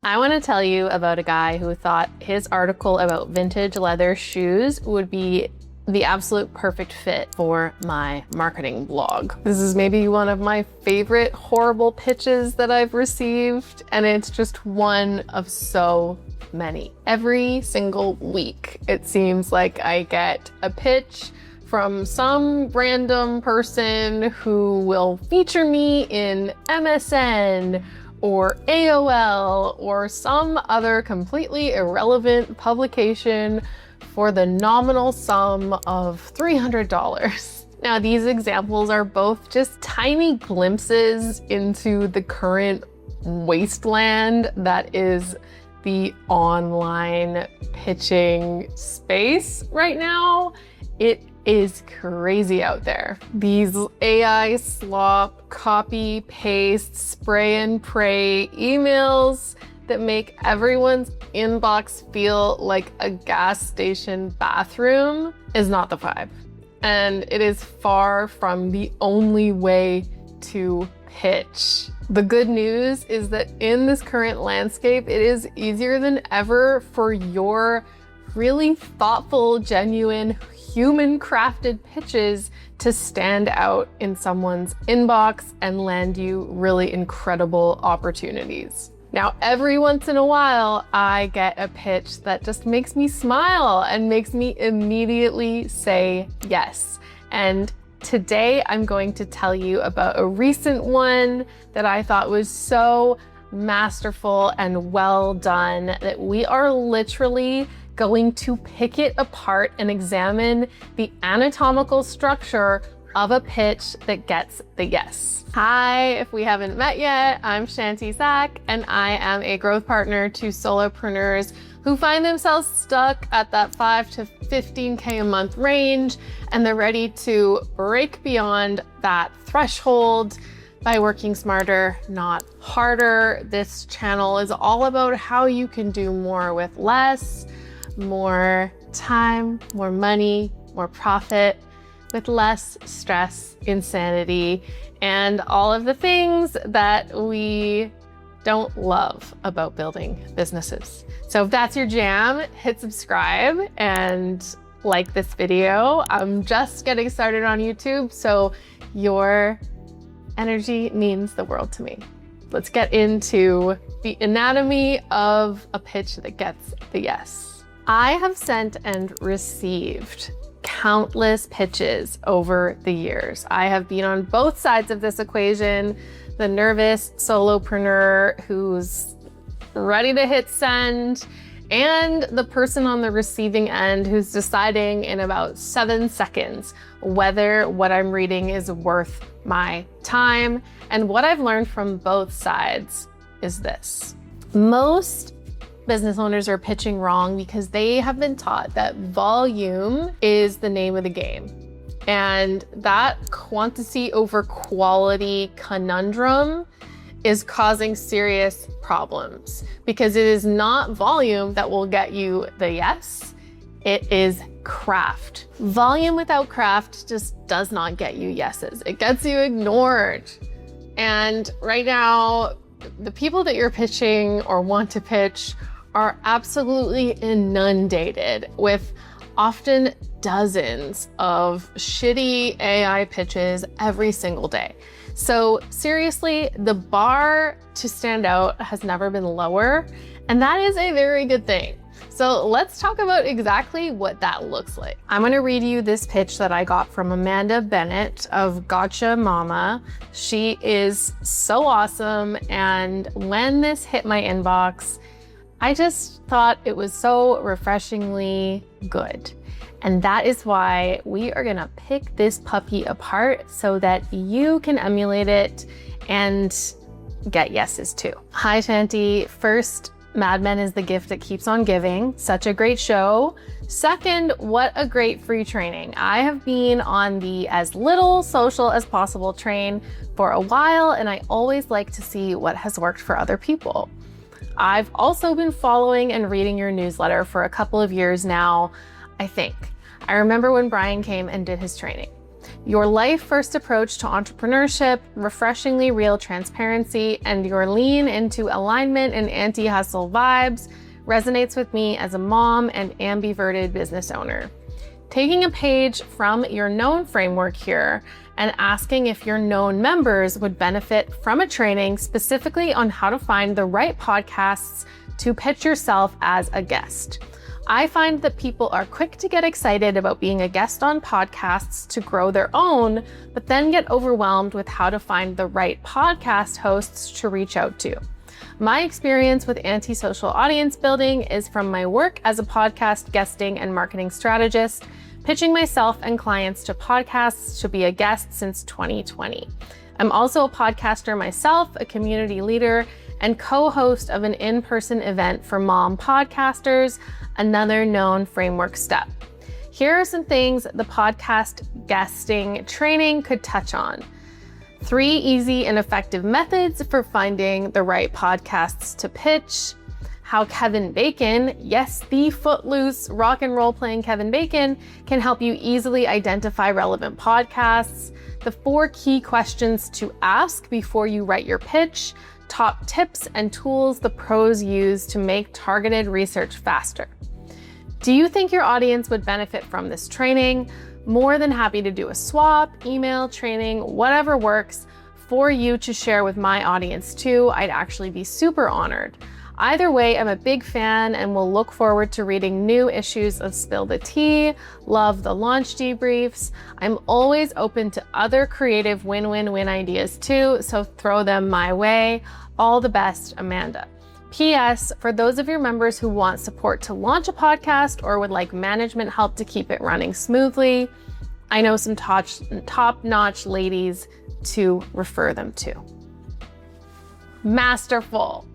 I want to tell you about a guy who thought his article about vintage leather shoes would be the absolute perfect fit for my marketing blog. This is maybe one of my favorite horrible pitches that I've received, and it's just one of so many. Every single week, it seems like I get a pitch from some random person who will feature me in MSN or AOL or some other completely irrelevant publication for the nominal sum of $300. Now, these examples are both just tiny glimpses into the current wasteland that is the online pitching space right now. It is crazy out there. These AI slop, copy, paste, spray and pray emails that make everyone's inbox feel like a gas station bathroom is not the vibe. And it is far from the only way to pitch. The good news is that in this current landscape, it is easier than ever for your really thoughtful, genuine, human-crafted pitches to stand out in someone's inbox and land you really incredible opportunities. Now, every once in a while, I get a pitch that just makes me smile and makes me immediately say yes. And today, I'm going to tell you about a recent one that I thought was so masterful and well done that we are literally going to pick it apart and examine the anatomical structure of a pitch that gets the yes. Hi, if we haven't met yet, I'm Shanti Sack, and I am a growth partner to solopreneurs who find themselves stuck at that 5 to 15K a month range, and they're ready to break beyond that threshold by working smarter, not harder. This channel is all about how you can do more with less, more time, more money, more profit, with less stress, insanity, and all of the things that we don't love about building businesses. So if that's your jam, hit subscribe and like this video. I'm just getting started on YouTube, so your energy means the world to me. Let's get into the anatomy of a pitch that gets the yes. I have sent and received countless pitches over the years. I have been on both sides of this equation, the nervous solopreneur who's ready to hit send, and the person on the receiving end who's deciding in about 7 seconds whether what I'm reading is worth my time. And what I've learned from both sides is this. Most business owners are pitching wrong because they have been taught that volume is the name of the game. And that quantity over quality conundrum is causing serious problems because it is not volume that will get you the yes, it is craft. Volume without craft just does not get you yeses. It gets you ignored. And right now, the people that you're pitching or want to pitch are absolutely inundated with often dozens of shitty AI pitches every single day. So seriously, the bar to stand out has never been lower, and that is a very good thing. So let's talk about exactly what that looks like. I'm gonna read you this pitch that I got from Amanda Bennett of Gotcha Mama. She is so awesome, and when this hit my inbox, I just thought it was so refreshingly good. And that is why we are gonna pick this puppy apart so that you can emulate it and get yeses too. Hi, Shanti. First, Mad Men is the gift that keeps on giving. Such a great show. Second, what a great free training. I have been on the as little social as possible train for a while, and I always like to see what has worked for other people. I've also been following and reading your newsletter for a couple of years now, I think. I remember when Brian came and did his training. Your life-first approach to entrepreneurship, refreshingly real transparency, and your lean into alignment and anti-hustle vibes resonates with me as a mom and ambiverted business owner. Taking a page from your known framework here and asking if your known members would benefit from a training specifically on how to find the right podcasts to pitch yourself as a guest. I find that people are quick to get excited about being a guest on podcasts to grow their own, but then get overwhelmed with how to find the right podcast hosts to reach out to. My experience with anti-social audience building is from my work as a podcast guesting and marketing strategist, pitching myself and clients to podcasts to be a guest since 2020. I'm also a podcaster myself, a community leader, and co-host of an in-person event for mom podcasters, another known framework step. Here are some things the podcast guesting training could touch on. 3 easy and effective methods for finding the right podcasts to pitch. How Kevin Bacon, yes, the footloose rock and roll playing Kevin Bacon, can help you easily identify relevant podcasts. The 4 key questions to ask before you write your pitch. Top tips and tools the pros use to make targeted research faster. Do you think your audience would benefit from this training? More than happy to do a swap, email, training, whatever works for you to share with my audience too. I'd actually be super honored. Either way, I'm a big fan and will look forward to reading new issues of Spill the Tea, love the launch debriefs. I'm always open to other creative win-win-win ideas too, so throw them my way. All the best, Amanda. P.S. For those of your members who want support to launch a podcast or would like management help to keep it running smoothly, I know some top-notch ladies to refer them to. Masterful.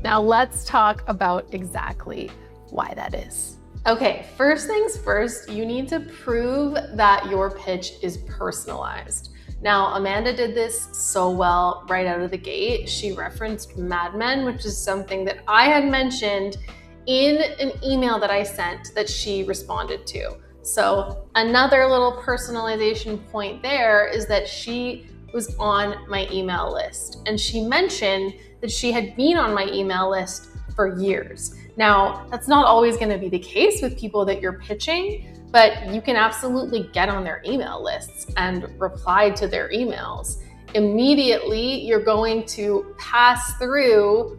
Now let's talk about exactly why that is. Okay, first things first, you need to prove that your pitch is personalized. Now, Amanda did this so well right out of the gate. She referenced Mad Men, which is something that I had mentioned in an email that I sent that she responded to. So another little personalization point there is that she was on my email list, and she mentioned that she had been on my email list for years. Now, that's not always going to be the case with people that you're pitching, but you can absolutely get on their email lists and reply to their emails. Immediately, you're going to pass through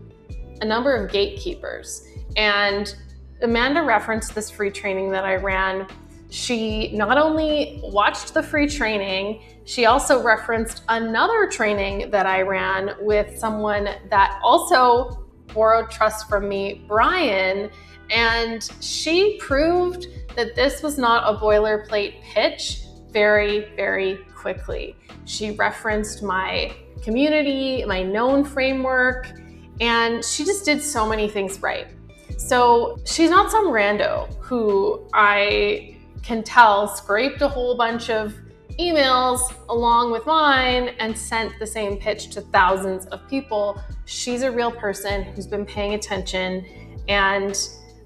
a number of gatekeepers. And Amanda referenced this free training that I ran. She not only watched the free training, she also referenced another training that I ran with someone that also borrowed trust from me, Brian, and she proved that this was not a boilerplate pitch very, very quickly. She referenced my community, my known framework, and she just did so many things right. So she's not some rando who I can tell scraped a whole bunch of emails along with mine and sent the same pitch to thousands of people. She's a real person who's been paying attention, and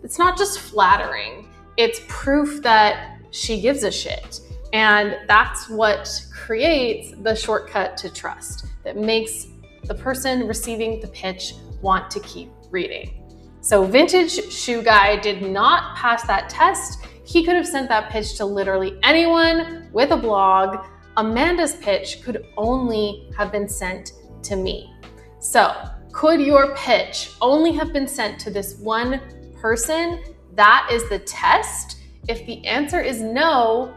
it's not just flattering, it's proof that she gives a shit. And that's what creates the shortcut to trust that makes the person receiving the pitch want to keep reading. So Vintage Shoe Guy did not pass that test. He could have sent that pitch to literally anyone with a blog. Amanda's pitch could only have been sent to me. So could your pitch only have been sent to this one person? That is the test. If the answer is no,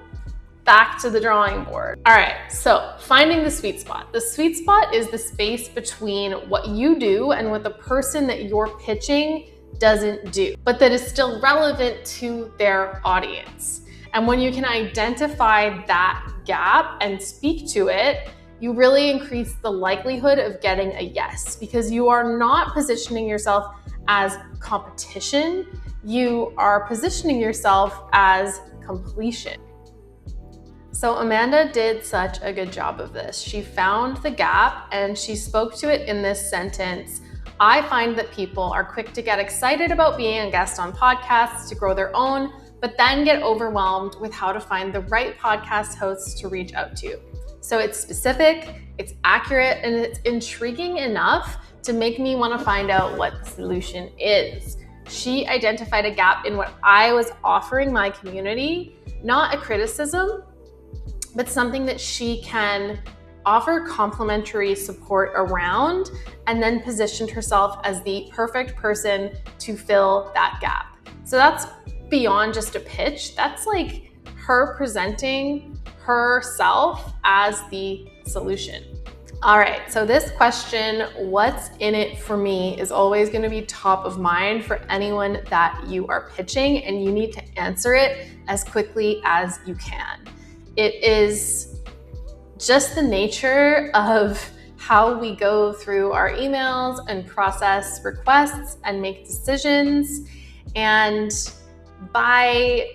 back to the drawing board. All right, so finding the sweet spot. The sweet spot is the space between what you do and what the person that you're pitching doesn't do, but that is still relevant to their audience. And when you can identify that gap and speak to it, you really increase the likelihood of getting a yes, because you are not positioning yourself as competition. You are positioning yourself as completion. So Amanda did such a good job of this. She found the gap and she spoke to it in this sentence. I find that people are quick to get excited about being a guest on podcasts to grow their own, but then get overwhelmed with how to find the right podcast hosts to reach out to. So it's specific, it's accurate, and it's intriguing enough to make me want to find out what the solution is. She identified a gap in what I was offering my community, not a criticism, but something that she can offer complimentary support around, and then positioned herself as the perfect person to fill that gap. So that's beyond just a pitch. That's like her presenting herself as the solution. All right, so this question, what's in it for me, is always going to be top of mind for anyone that you are pitching, and you need to answer it as quickly as you can. It is just the nature of how we go through our emails and process requests and make decisions. And by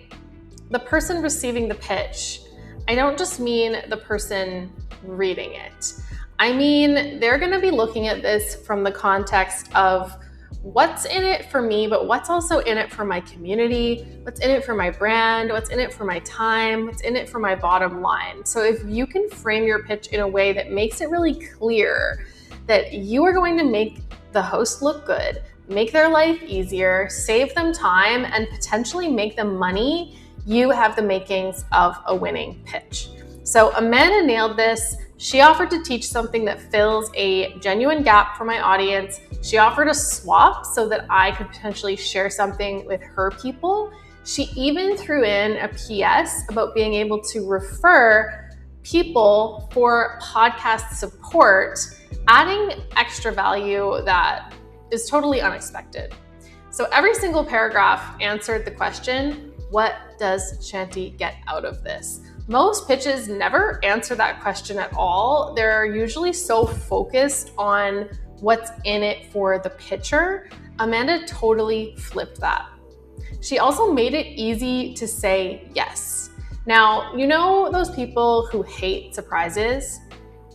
the person receiving the pitch, I don't just mean the person reading it. I mean, they're going to be looking at this from the context of what's in it for me, but what's also in it for my community, what's in it for my brand, what's in it for my time, what's in it for my bottom line. So if you can frame your pitch in a way that makes it really clear that you are going to make the host look good, make their life easier, save them time, and potentially make them money, you have the makings of a winning pitch. So Amanda nailed this. She offered to teach something that fills a genuine gap for my audience. She offered a swap so that I could potentially share something with her people. She even threw in a PS about being able to refer people for podcast support, adding extra value that is totally unexpected. So every single paragraph answered the question, what does Shanti get out of this? Most pitches never answer that question at all. They're usually so focused on what's in it for the pitcher. Amanda totally flipped that. She also made it easy to say yes. Now, you know those people who hate surprises?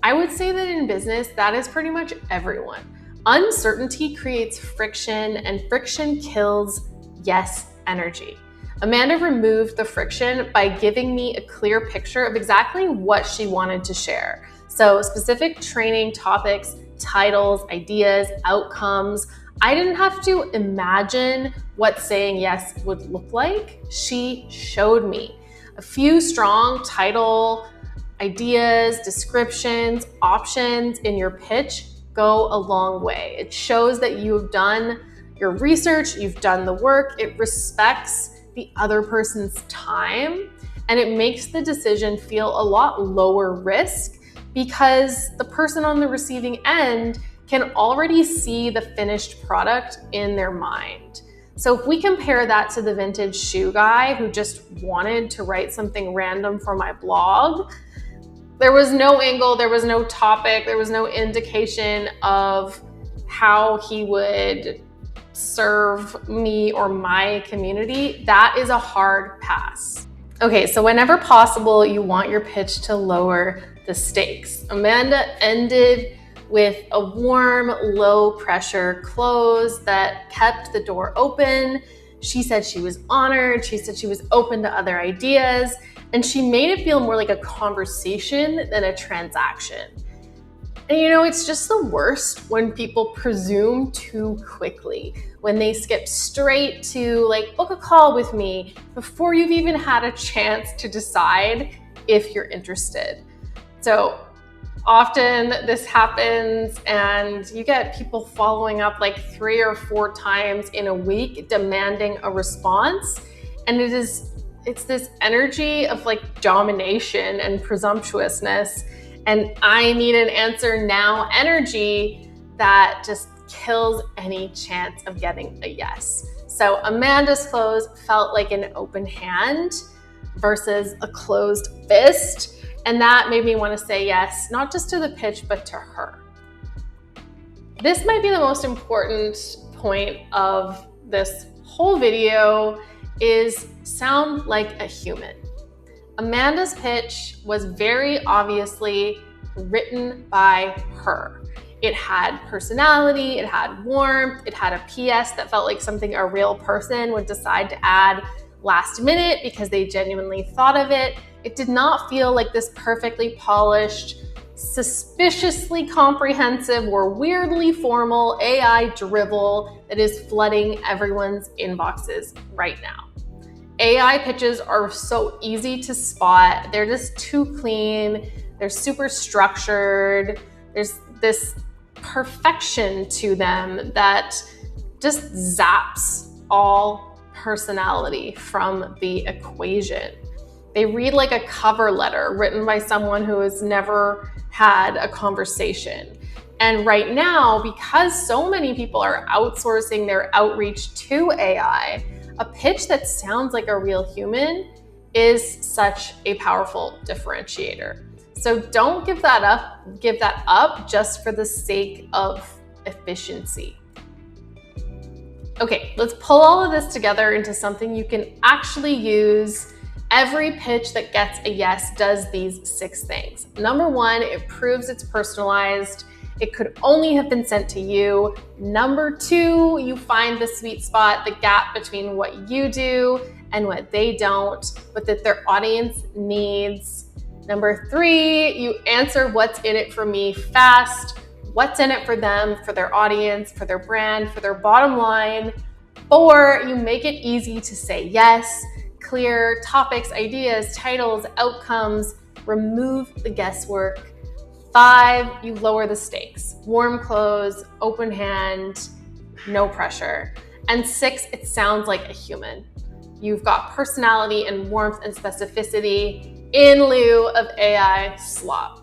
I would say that in business, that is pretty much everyone. Uncertainty creates friction, and friction kills yes energy. Amanda removed the friction by giving me a clear picture of exactly what she wanted to share. So specific training topics, titles, ideas, outcomes. I didn't have to imagine what saying yes would look like. She showed me. A few strong title, ideas, descriptions, options in your pitch go a long way. It shows that you've done your research, you've done the work, it respects the other person's time, and it makes the decision feel a lot lower risk because the person on the receiving end can already see the finished product in their mind. So if we compare that to the vintage shoe guy who just wanted to write something random for my blog, there was no angle, there was no topic, there was no indication of how he would serve me or my community. That is a hard pass. Okay, so whenever possible, you want your pitch to lower the stakes. Amanda ended with a warm, low pressure close that kept the door open. She said she was honored. She said she was open to other ideas, and she made it feel more like a conversation than a transaction. And you know, it's just the worst when people presume too quickly, when they skip straight to like, book a call with me before you've even had a chance to decide if you're interested. So often this happens and you get people following up like 3 or 4 times in a week demanding a response. And it's this energy of like domination and presumptuousness. And I need an answer now energy that just kills any chance of getting a yes. So Amanda's close felt like an open hand versus a closed fist. And that made me want to say yes, not just to the pitch, but to her. This might be the most important point of this whole video is sound like a human. Amanda's pitch was very obviously written by her. It had personality, it had warmth, it had a PS that felt like something a real person would decide to add last minute because they genuinely thought of it. It did not feel like this perfectly polished, suspiciously comprehensive or weirdly formal AI drivel that is flooding everyone's inboxes right now. AI pitches are so easy to spot. They're just too clean. They're super structured. There's this perfection to them that just zaps all personality from the equation. They read like a cover letter written by someone who has never had a conversation. And right now, because so many people are outsourcing their outreach to AI, a pitch that sounds like a real human is such a powerful differentiator. So don't give that up just for the sake of efficiency. Okay, let's pull all of this together into something you can actually use. Every pitch that gets a yes does these 6 things. Number 1, it proves it's personalized. It could only have been sent to you. Number 2, you find the sweet spot, the gap between what you do and what they don't, but that their audience needs. Number 3, you answer what's in it for me fast. What's in it for them, for their audience, for their brand, for their bottom line. 4, you make it easy to say yes. Clear topics, ideas, titles, outcomes, remove the guesswork. 5, you lower the stakes. Warm close, open hand, no pressure. And 6, it sounds like a human. You've got personality and warmth and specificity in lieu of AI slop.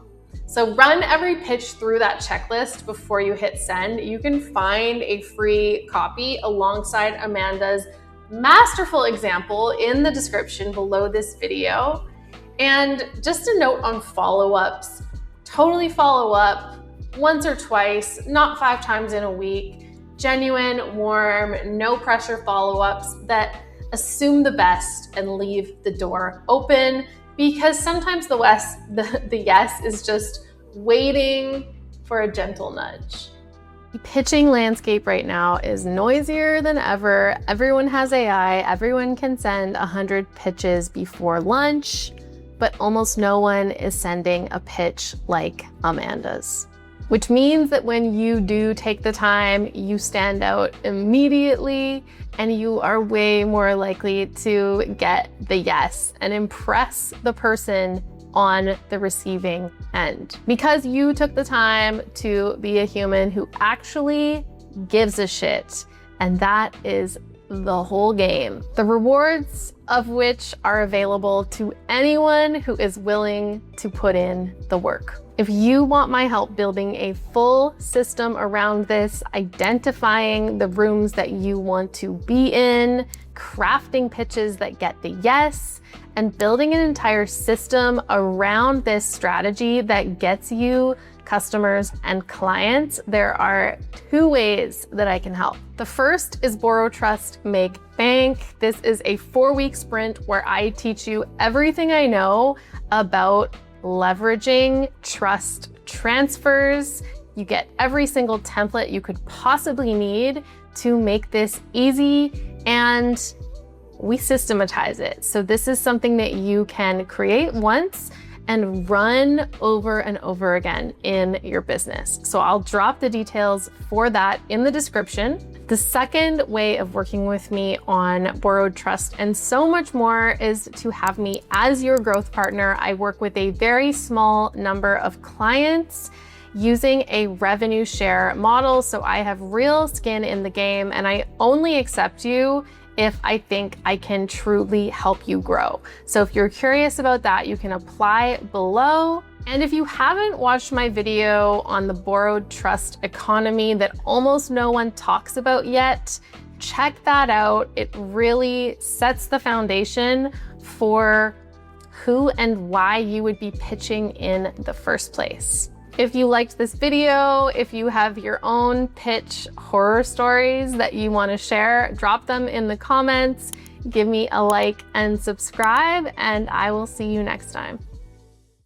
So run every pitch through that checklist before you hit send. You can find a free copy alongside Amanda's masterful example in the description below this video. And just a note on follow-ups, totally follow up once or twice, not 5 times in a week. Genuine, warm, no pressure follow-ups that assume the best and leave the door open, because sometimes the yes is just waiting for a gentle nudge. The pitching landscape right now is noisier than ever. Everyone has AI. Everyone can send 100 pitches before lunch, but almost no one is sending a pitch like Amanda's. Which means that when you do take the time, you stand out immediately and you are way more likely to get the yes and impress the person on the receiving end. Because you took the time to be a human who actually gives a shit. And that is the whole game. The rewards of which are available to anyone who is willing to put in the work. If you want my help building a full system around this, identifying the rooms that you want to be in, crafting pitches that get the yes, and building an entire system around this strategy that gets you customers and clients, there are 2 ways that I can help. The first is Borrow, Trust, Make Bank. This is a 4-week sprint where I teach you everything I know about leveraging trust transfers. You get every single template you could possibly need to make this easy, and we systematize it. So this is something that you can create once and run over and over again in your business. So I'll drop the details for that in the description. The second way of working with me on Borrowed Trust and so much more is to have me as your growth partner. I work with a very small number of clients using a revenue share model. So I have real skin in the game and I only accept you if I think I can truly help you grow. So if you're curious about that, you can apply below. And if you haven't watched my video on the Borrowed Trust economy that almost no one talks about yet, check that out. It really sets the foundation for who and why you would be pitching in the first place. If you liked this video, if you have your own pitch horror stories that you want to share, drop them in the comments, give me a like and subscribe, and I will see you next time.